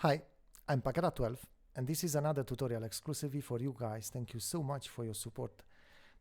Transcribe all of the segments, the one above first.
Hi, I'm Pakera12 and this is another tutorial exclusively for you guys. Thank you so much for your support.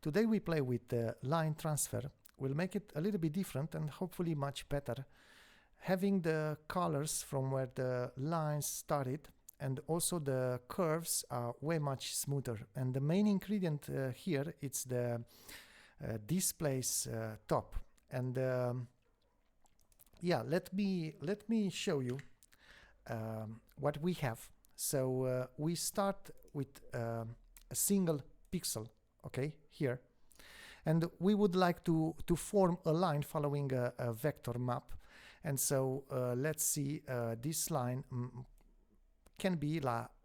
Today we play with the line transfer. We'll make it a little bit different and hopefully much better. Having the colors from where the lines started and also the curves are way much smoother. And the main ingredient here is the displace top. And yeah, let me show you what we have. So we start with a single pixel, okay, here, and we would like to form a line following a vector map. And so let's see, this line can be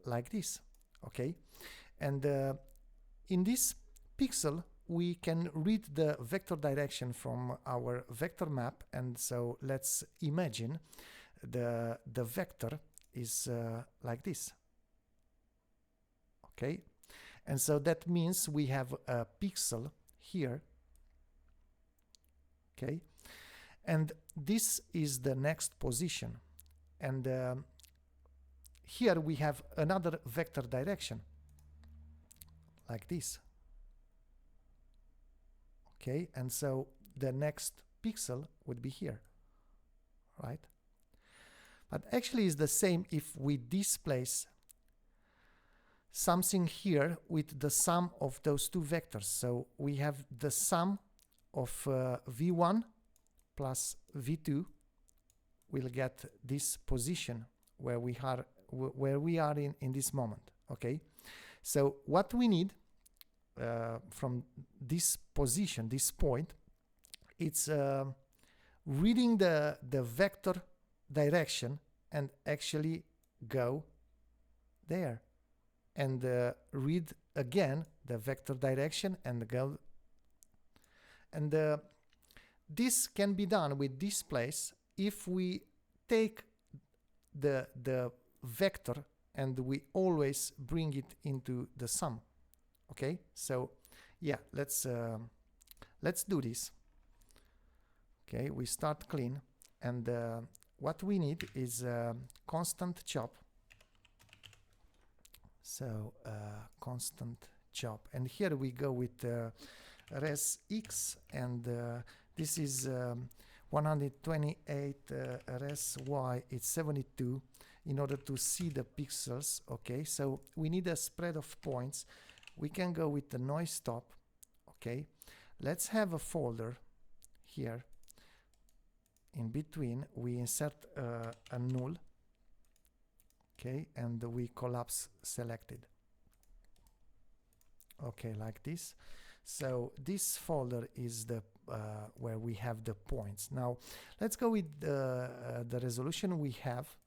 like this, okay, and in this pixel we can read the vector direction from our vector map. And so let's imagine the vector is like this, okay, and so that means we have a pixel here, okay, and this is the next position, and here we have another vector direction like this, okay, and so the next pixel would be here, right? But actually it's the same if we displace something here with the sum of those two vectors. So we have the sum of v1 plus v2 will get this position where we are in this moment, okay? So what we need from this position, this point, it's reading the vector direction and actually go there and read again the vector direction and go, and this can be done with displace if we take the vector and we always bring it into the sum, okay? So yeah, let's do this. Okay, we start clean, and what we need is constant chop. So constant chop, and here we go with res x, and this is 128, res y it's 72 in order to see the pixels, okay? So we need a spread of points. We can go with the noise stop, okay? Let's have a folder here. In between we insert a null, okay, and we collapse selected, okay, like this. So this folder is the where we have the points. Now let's go with the resolution we have,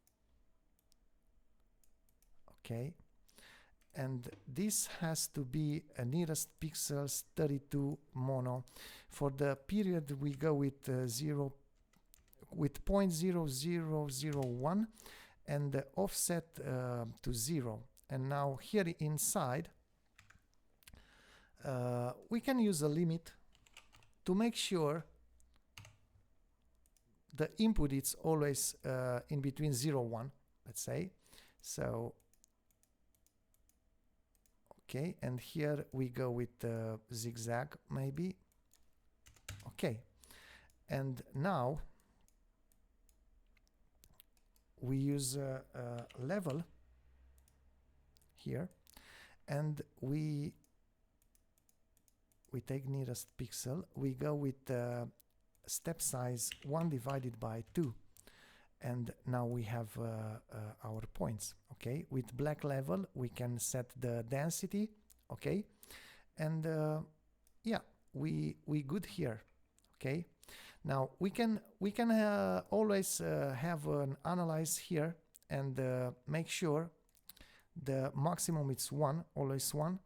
okay, and this has to be a nearest pixels 32 mono. For the period we go with 0.0001 and the offset to 0. And now here inside we can use a limit to make sure the input is always in between 0 and 1, let's say. So okay, and here we go with zigzag maybe, okay, and now we use a level here, and we take nearest pixel, we go with step size 1 divided by 2, and now we have our points, okay? With black level we can set the density, okay, and yeah, we good here, okay? Now we can always have an analyze here and make sure the maximum is 1, always 1.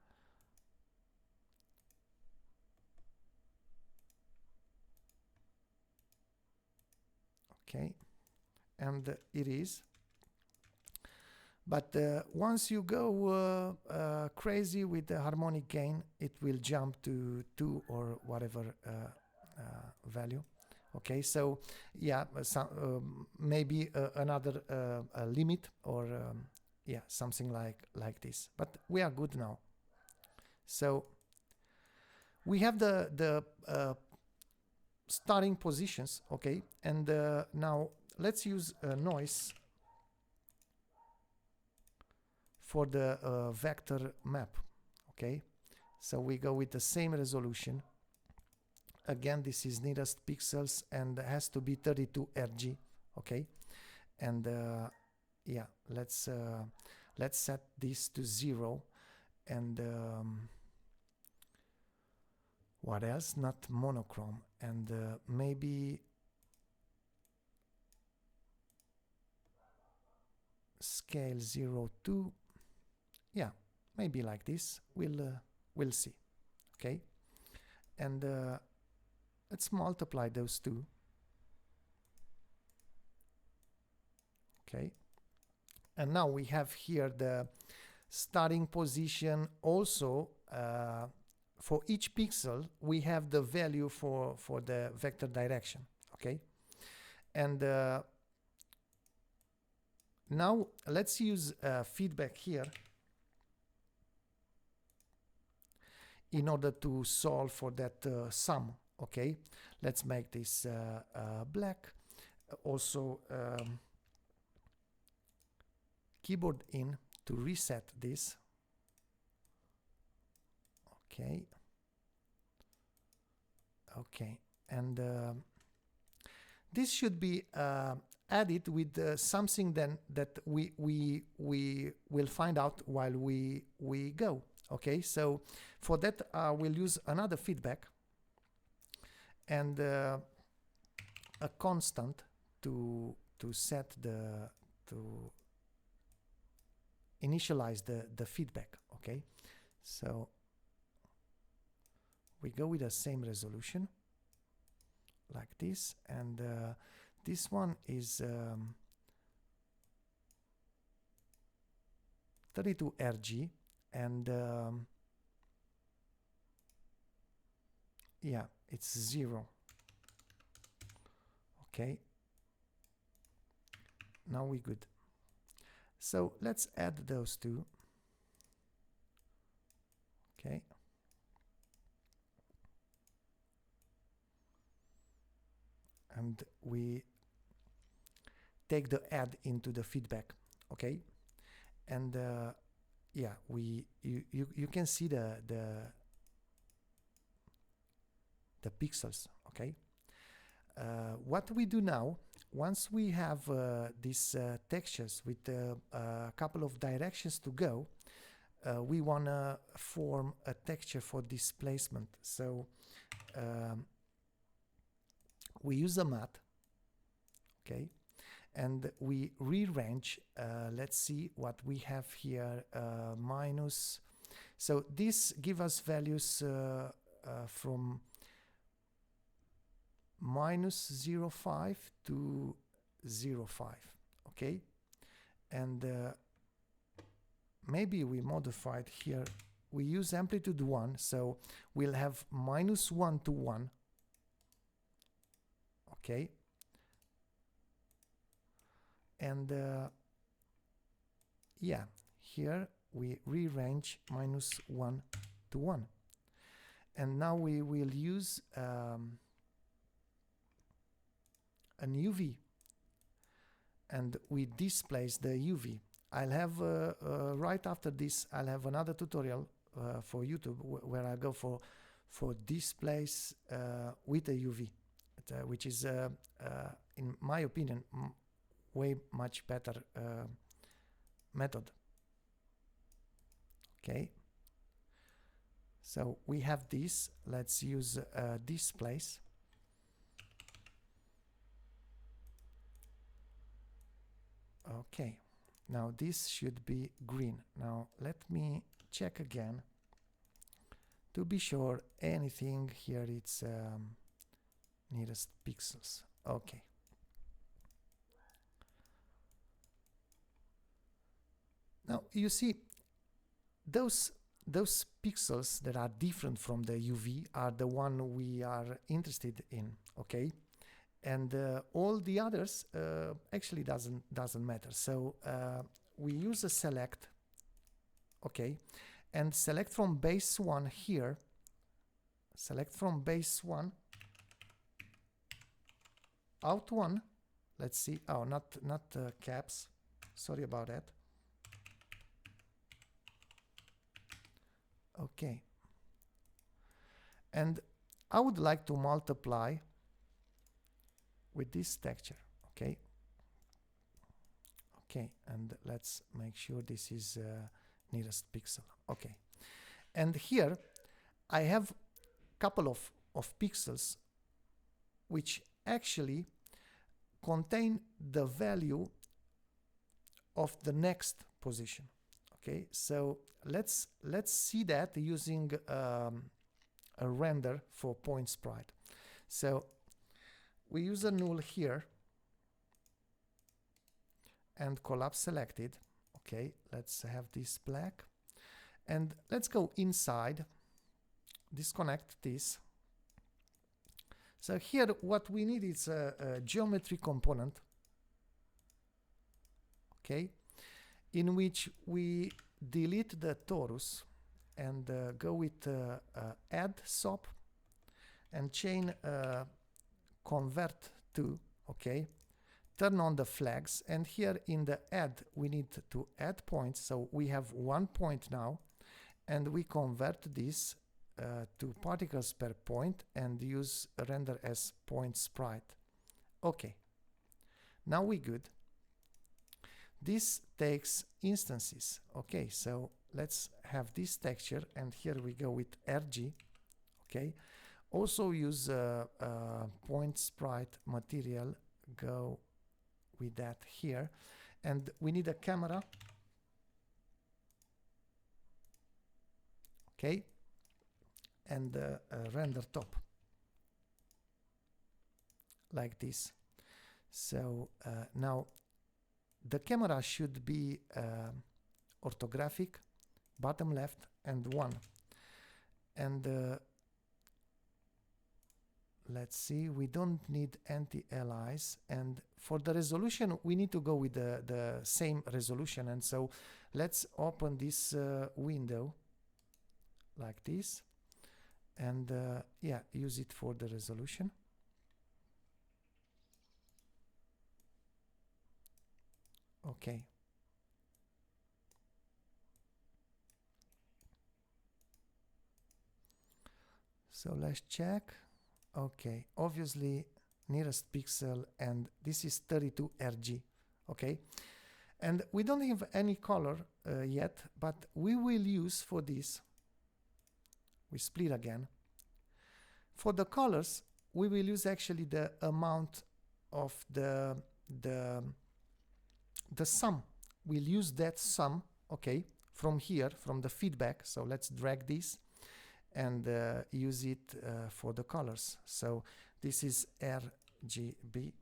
Okay, and it is. But once you go crazy with the harmonic gain, it will jump to 2 or whatever value. Okay, so yeah, maybe another limit, or yeah, something like this. But we are good now. So we have the starting positions, okay, and now let's use noise for the vector map. Okay, so we go with the same resolution. Again, this is nearest pixels and has to be 32 RG. Okay, and yeah, let's set this to 0, and what else? Not monochrome, and maybe scale 0 to, yeah, maybe like this. We'll see. Okay, and let's multiply those two. Okay, and now we have here the starting position. Also, for each pixel we have the value for the vector direction. Okay, and now let's use feedback here in order to solve for that sum. Okay, let's make this black. Also keyboard in to reset this. Okay, okay, and this should be added with something then that we will find out while we go. Okay, so for that we'll use another feedback and a constant to set to initialize the feedback. Okay, so we go with the same resolution like this, and this one is 32 RG, and yeah, it's 0. Okay, now we good. So let's add those two. Okay, and we take the add into the feedback. Okay, and yeah, you can see the pixels. Okay, what we do now, once we have these textures with a couple of directions to go, we want to form a texture for displacement. So we use a math. Okay, and we rearrange. Let's see what we have here. Minus. So this gives us values from minus 0.5 to 0.5. Okay, and maybe we modified here. We use amplitude 1, so we'll have minus 1 to 1. Okay, and yeah, here we rearrange minus 1 to 1, and now we will use an UV, and we displace the UV. I'll have right after this I'll have another tutorial for YouTube where I go for displace with a UV, which is in my opinion way much better method. Okay, so we have this. Let's use displace. Okay, now this should be green. Now let me check again to be sure anything here it's nearest pixels. Okay, now you see those pixels that are different from the UV are the one we are interested in. Okay, and all the others actually doesn't matter. So we use a select, okay, and select from base 1 here, select from base 1 out 1. Let's see, oh, not caps, sorry about that. Okay, and I would like to multiply with this texture, okay. Okay, and let's make sure this is nearest pixel, okay. And here I have couple of pixels which actually contain the value of the next position, okay. So let's see that using a render for point sprite. So we use a null here and collapse selected, okay. Let's have this black, and let's go inside, disconnect this. So here what we need is a geometry component, okay, in which we delete the torus and go with add sop and chain convert to, okay, turn on the flags, and here in the add we need to add points, so we have 1 point now, and we convert this to particles per point and use render as point sprite. Okay, now we good. This takes instances, okay, so let's have this texture, and here we go with RG, okay. Also use point sprite material, go with that here, and we need a camera, okay, and a render top like this. So now the camera should be orthographic, bottom left, and 1. And let's see, we don't need anti-alias, and for the resolution we need to go with the same resolution, and so let's open this window like this, and yeah, use it for the resolution. Okay. So let's check. Okay, obviously nearest pixel, and this is 32 RG, okay. And we don't have any color yet, but we will use for this, we split again. For the colors, we will use actually the amount of the sum. We'll use that sum, okay, from here, from the feedback. So let's drag this and use it for the colors. So this is RGB.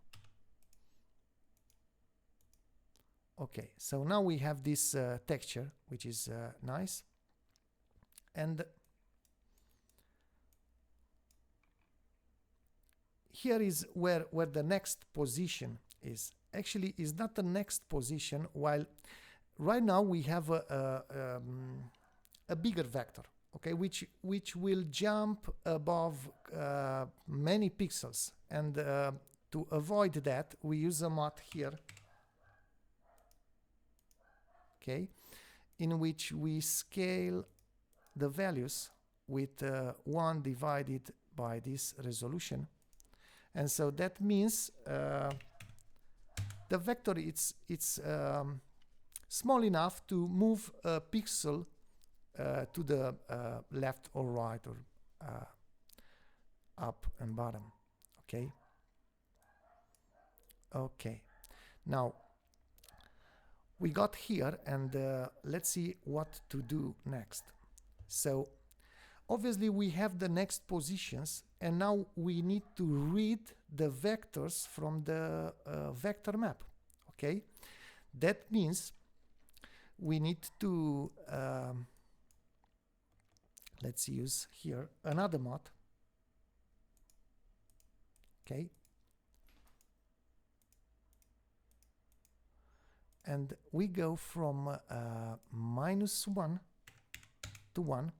Okay, so now we have this texture, which is nice. And here is where the next position is. Actually, is not the next position, while right now we have a bigger vector, okay, which will jump above many pixels. And to avoid that, we use a mod here, okay, in which we scale the values with 1 divided by this resolution. And so that means the vector it's small enough to move a pixel to the left or right, or up and bottom, okay. Okay, now we got here, and let's see what to do next. So obviously we have the next positions, and now we need to read the vectors from the vector map, okay. That means we need to let's use here another mod, okay, and we go from -1 to 1.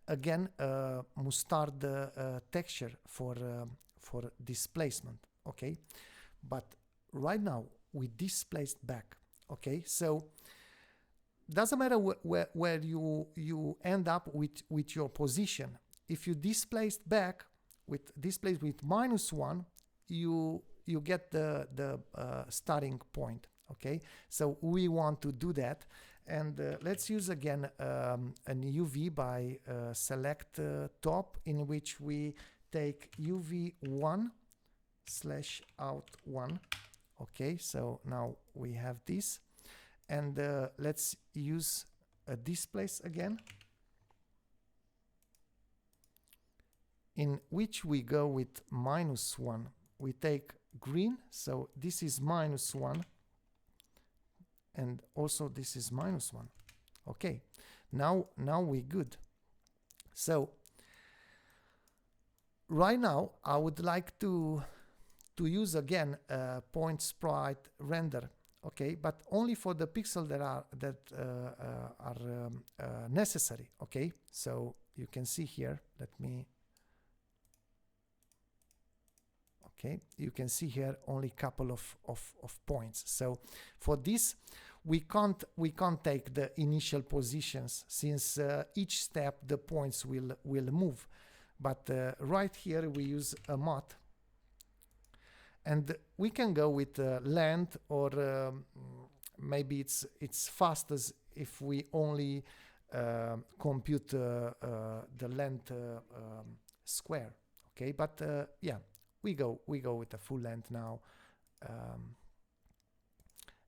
Again, mustard texture for displacement, okay? But right now we displaced back, okay? So doesn't matter where you end up with your position. If you displaced back with -1, you get the starting point, okay? So we want to do that, and let's use again an UV by select top, in which we take UV1/out1. Okay, so now we have this, and let's use a displace again, in which we go with -1. We take green, so this is -1, and also this is -1. Okay, now we're good. So right now I would like to use again point sprite render, okay, but only for the pixels that are necessary. Okay, so you can see here, okay, you can see here only a couple of points. So for this we can't take the initial positions, since each step the points will move. But right here we use a mod, and we can go with length, or maybe it's fastest if we only compute the length square. Okay, but yeah, we go with the full length now,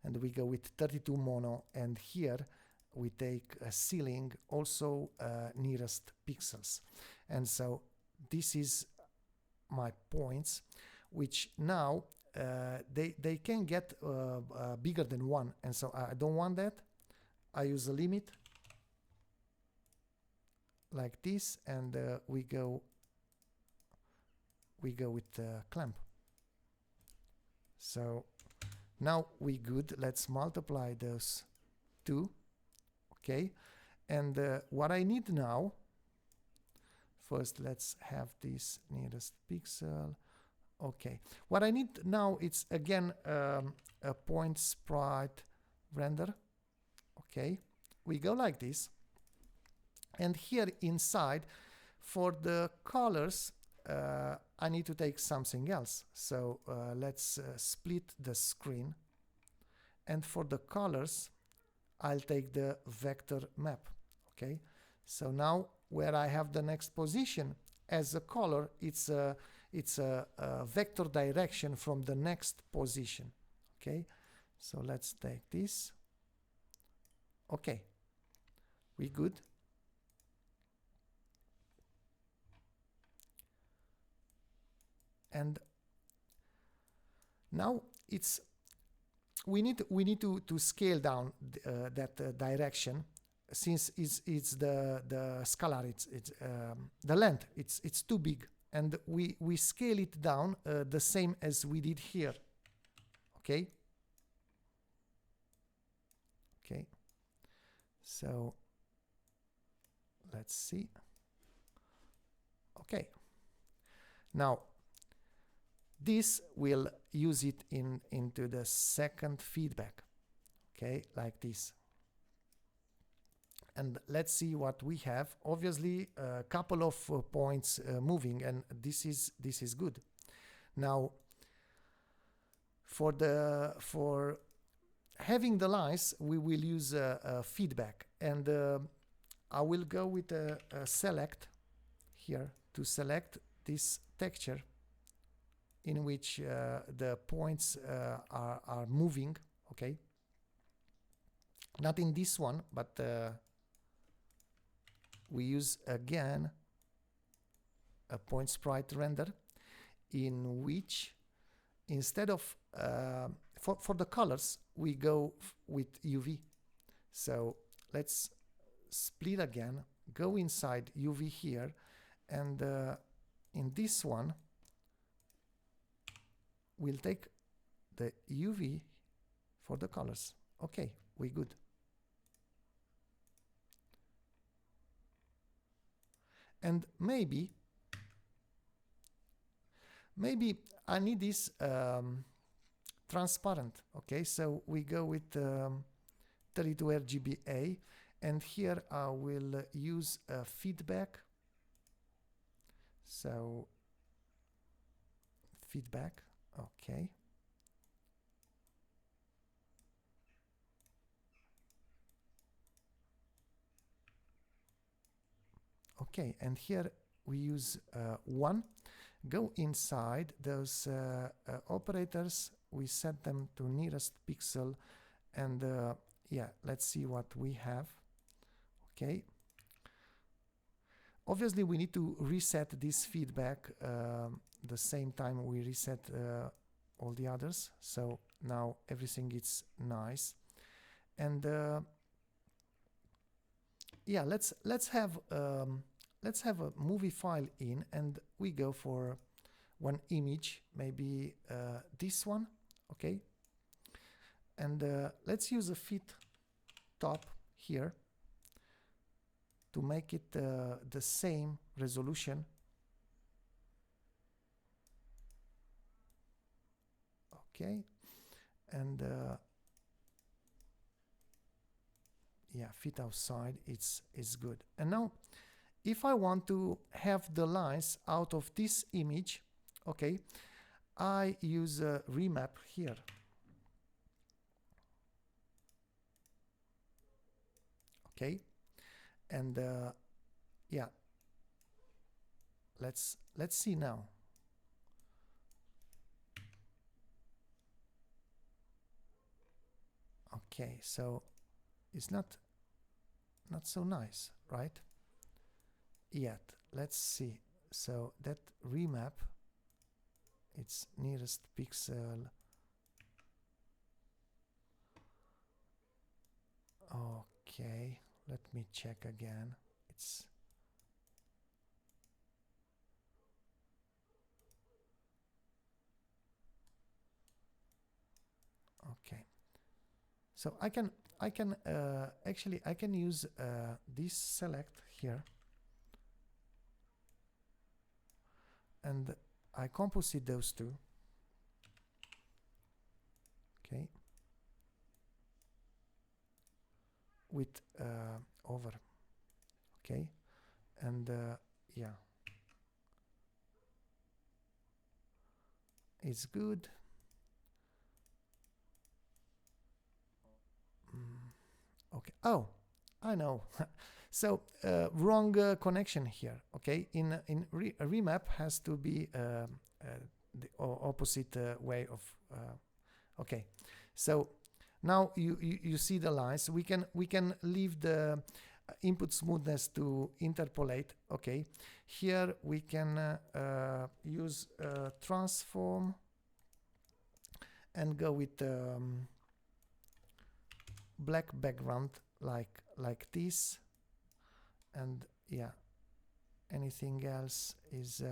and we go with 32 mono, and here we take a ceiling, also nearest pixels. And so this is my points, which now they can get bigger than 1, and so I don't want that. I use a limit like this, and we go with the clamp. So now we good. Let's multiply those two. Okay, and what I need now, first let's have this nearest pixel. Okay, what I need now, it's again a point sprite render. Okay, we go like this, and here inside for the colors I need to take something else. So let's split the screen, and for the colors I'll take the vector map. Okay, so now where I have the next position as a color, it's a vector direction from the next position. Okay, so let's take this. Okay, we good. And now we need to scale down that direction, since it's the scalar, it's the length, it's too big, and we scale it down the same as we did here. Okay, so let's see. Okay, now this will use it into the second feedback. Okay, like this. And let's see what we have. Obviously a couple of points moving, and this is good. Now for having the lines, we will use a feedback, and I will go with a select here to select this texture in which the points are moving. Okay, not in this one, but we use again a point sprite render, in which instead of for the colors we go with UV. So let's split again, go inside UV here, and in this one we'll take the UV for the colors. Okay, we good. And maybe I need this transparent. Okay, so we go with 32 RGBA, and here I will use feedback. So feedback, okay. Okay, and here we use 1. Go inside those operators, we set them to nearest pixel, and yeah, let's see what we have. Okay. Obviously, we need to reset this feedback the same time we reset all the others. So now everything is nice. And yeah, let's have a movie file in, and we go for one image, maybe this one. Okay. And let's use a fit top here to make it the same resolution. Okay, and yeah, fit outside, it's good. And now if I want to have the lines out of this image, okay, I use a remap here. Okay, and yeah, let's see now. Okay, so it's not so nice, right? Yet. Let's see. So that remap, its nearest pixel. Okay, let me check again. It's okay. So I can actually I can use this select here, and I composite those two. Okay, with over. Okay, and yeah, it's good. Okay. Oh, I know. So wrong connection here. Okay, in remap has to be the opposite way of. Okay, so now you see the lines. We can leave the input smoothness to interpolate. Okay, here we can use transform and go with black background like this, and yeah, anything else is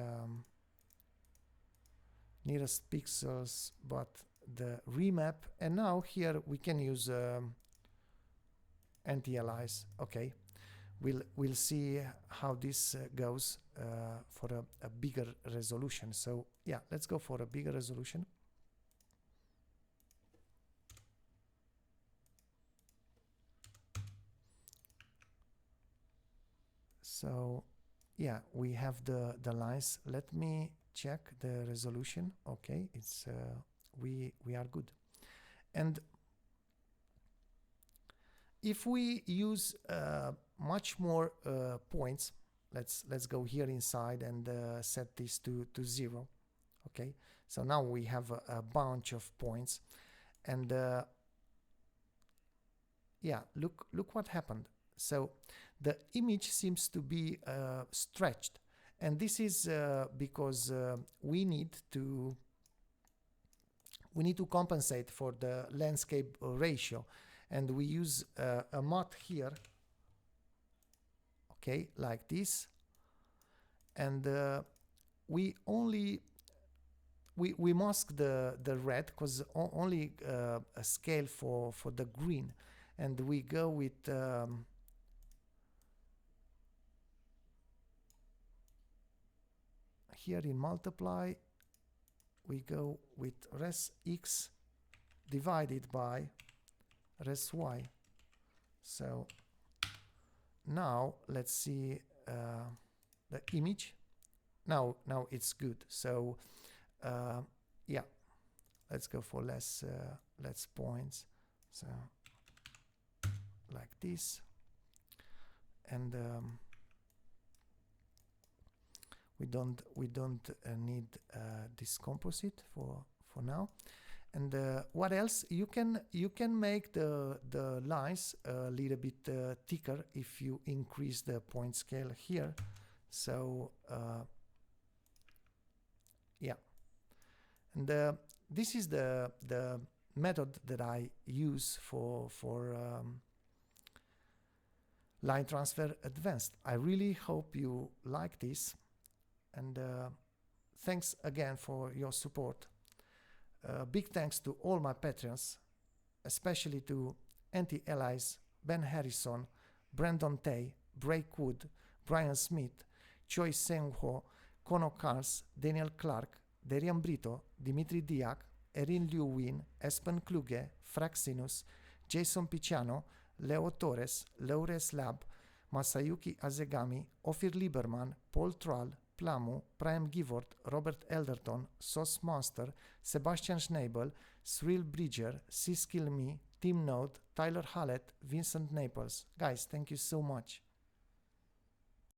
nearest pixels, but the remap. And now here we can use anti-alias. Okay, we'll see how this goes for a bigger resolution. So yeah, let's go for a bigger resolution. So yeah, we have the lines. Let me check the resolution. Okay, it's we are good. And if we use much more points, let's go here inside and set this to 0. Okay, so now we have a bunch of points, and yeah, look what happened. So the image seems to be stretched, and this is because we need to compensate for the landscape ratio, and we use a mod here. Okay, like this, and we only we mask the red because only a scale for the green, and we go with here in multiply we go with res x divided by res y. So now let's see the image. Now it's good. So yeah, let's go for less points. So like this, and we don't need this composite for now. And what else? You can make the lines a little bit thicker if you increase the point scale here. So yeah, and this is the method that I use for line transfer advanced. I really hope you like this, and thanks again for your support. Big thanks to all my patrons, especially to Anti-Allies, Ben Harrison, Brandon Tay, Breakwood, Brian Smith, Choi Seung-ho, Kono Kars, Daniel Clark, Darian Brito, Dimitri Diak, Erin Liu Win, Espen Kluge, Fraxinus, Jason Picciano, Leo Torres, Laures Lab, Masayuki Azegami, Ophir Lieberman, Paul Trall, Plamu, Prime Givort, Robert Elderton, Sauce Master, Sebastian Schnabel, Cyril Bridger, Siskill Me, Tim Note, Tyler Hallett, Vincent Naples. Guys, thank you so much.